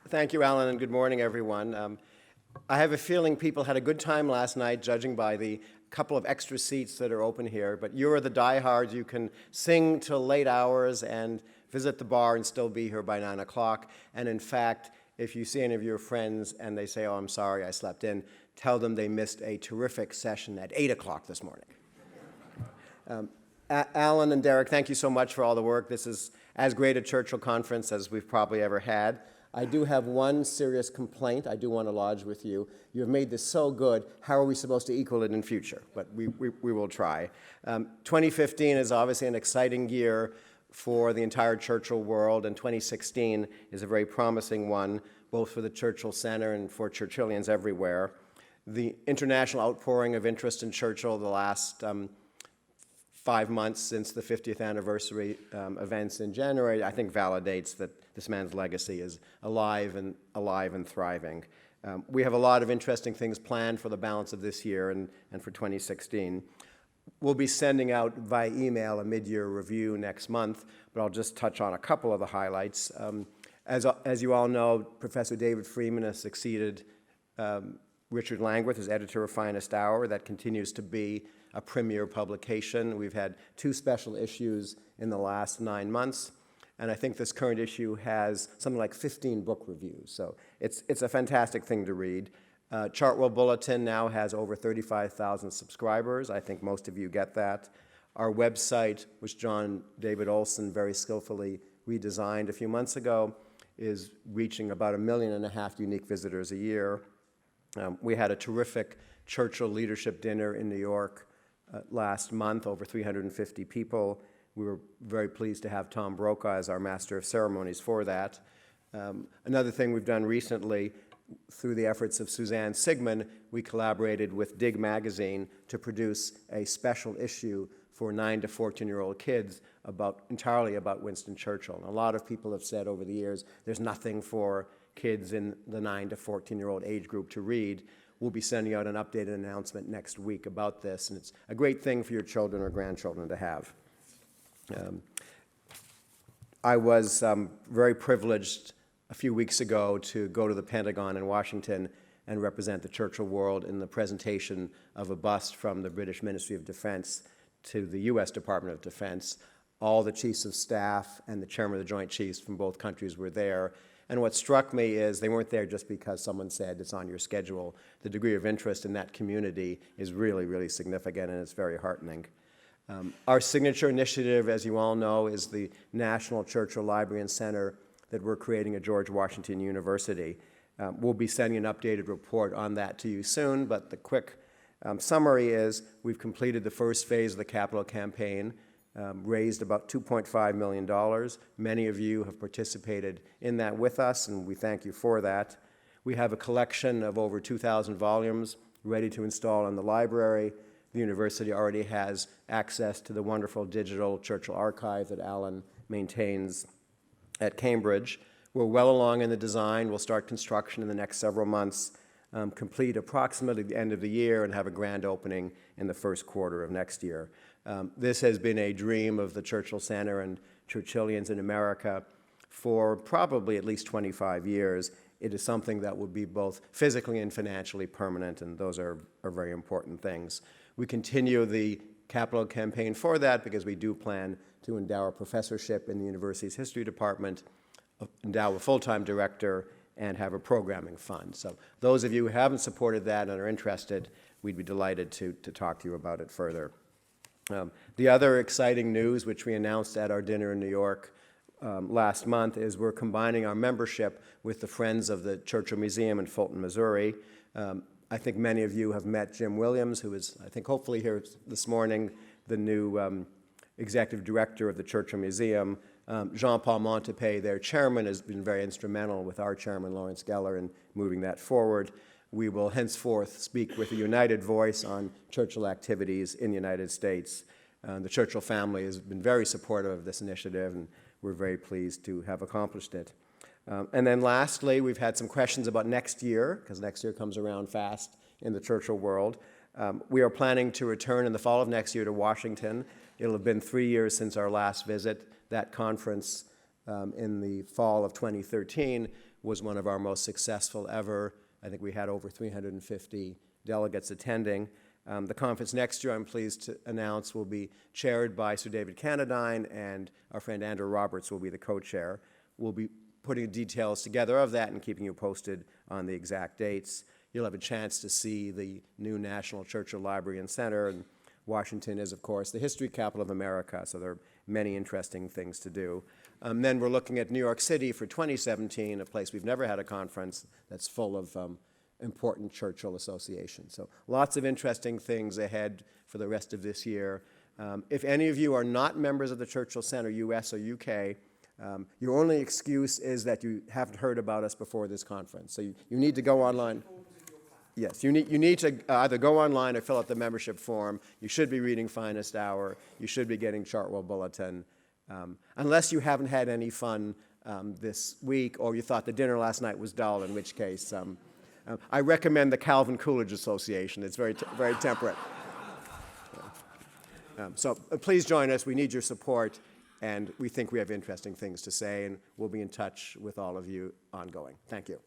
Thank you, Alan, and good morning, everyone. I have a feeling people had a good time last night, judging by the couple of extra seats that are open here, but you're the diehards. You can sing till late hours and visit the bar and still be here by 9 o'clock. And in fact, if you see any of your friends and they say, oh, I'm sorry, I slept in, tell them they missed a terrific session at 8 o'clock this morning. Alan and Derek, thank you so much for all the work. This is as great a Churchill conference as we've probably ever had. I do have one serious complaint I do want to lodge with you. You have made this so good, how are we supposed to equal it in future? But we will try. 2015 is obviously an exciting year for the entire Churchill world, and 2016 is a very promising one, both for the Churchill Center and for Churchillians everywhere. The international outpouring of interest in Churchill the last 5 months since the 50th anniversary events in January, I think validates that this man's legacy is alive and thriving. We have a lot of interesting things planned for the balance of this year and for 2016. We'll be sending out via email a mid-year review next month, but I'll just touch on a couple of the highlights. As you all know, Professor David Freeman has succeeded Richard Langworth as editor of Finest Hour. That continues to be a premier publication. We've had 2 special issues in the last 9 months, and I think this current issue has something like 15 book reviews, so it's a fantastic thing to read. Chartwell Bulletin now has over 35,000 subscribers. I think most of you get that. Our website, which John David Olson very skillfully redesigned a few months ago, is reaching about 1.5 million unique visitors a year. We had a terrific Churchill leadership dinner in New York last month, over 350 people. We were very pleased to have Tom Brokaw as our Master of Ceremonies for that. Another thing we've done recently, through the efforts of Suzanne Sigmund, we collaborated with Dig Magazine to produce a special issue for 9 to 14-year-old kids entirely about Winston Churchill. And a lot of people have said over the years, there's nothing for kids in the 9 to 14-year-old age group to read. We'll be sending out an updated announcement next week about this, and it's a great thing for your children or grandchildren to have. I was very privileged a few weeks ago to go to the Pentagon in Washington and represent the Churchill world in the presentation of a bust from the British Ministry of Defense to the U.S. Department of Defense. All the chiefs of staff and the chairman of the Joint Chiefs from both countries were there. And what struck me is they weren't there just because someone said it's on your schedule. The degree of interest in that community is really, really significant, and it's very heartening. Our signature initiative, as you all know, is the National Churchill Library and Center that we're creating at George Washington University. We'll be sending an updated report on that to you soon, but the quick summary is we've completed the first phase of the capital campaign, raised about $2.5 million. Many of you have participated in that with us, and we thank you for that. We have a collection of over 2,000 volumes ready to install in the library. The university already has access to the wonderful digital Churchill archive that Alan maintains at Cambridge. We're well along in the design. We'll start construction in the next several months, complete approximately the end of the year, and have a grand opening in the first quarter of next year. This has been a dream of the Churchill Center and Churchillians in America for probably at least 25 years. It is something that will be both physically and financially permanent, and those are very important things. We continue the capital campaign for that because we do plan to endow a professorship in the university's history department, endow a full-time director, and have a programming fund. So those of you who haven't supported that and are interested, we'd be delighted to talk to you about it further. The other exciting news, which we announced at our dinner in New York last month, is we're combining our membership with the Friends of the Churchill Museum in Fulton, Missouri. I think many of you have met Jim Williams, who is, I think, hopefully here this morning, the new executive director of the Churchill Museum. Jean-Paul Montepet, their chairman, has been very instrumental with our chairman, Lawrence Geller, in moving that forward. We will henceforth speak with a united voice on Churchill activities in the United States. The Churchill family has been very supportive of this initiative, and we're very pleased to have accomplished it. And then lastly, we've had some questions about next year, because next year comes around fast in the Churchill world. We are planning to return in the fall of next year to Washington. It'll have been 3 years since our last visit. That conference in the fall of 2013 was one of our most successful ever. I think we had over 350 delegates attending. The conference next year, I'm pleased to announce, will be chaired by Sir David Cannadine, and our friend Andrew Roberts will be the co-chair. We'll be putting details together of that and keeping you posted on the exact dates. You'll have a chance to see the new National Churchill Library and Center, and Washington is, of course, the history capital of America, so there are many interesting things to do. Then we're looking at New York City for 2017, a place we've never had a conference that's full of important Churchill associations. So lots of interesting things ahead for the rest of this year. If any of you are not members of the Churchill Center, US or UK, your only excuse is that you haven't heard about us before this conference. So you need to go online. Yes, you need to either go online or fill out the membership form. You should be reading Finest Hour. You should be getting Chartwell Bulletin. Unless you haven't had any fun this week, or you thought the dinner last night was dull, in which case I recommend the Calvin Coolidge Association. It's very temperate. So please join us. We need your support, and we think we have interesting things to say, and we'll be in touch with all of you ongoing. Thank you.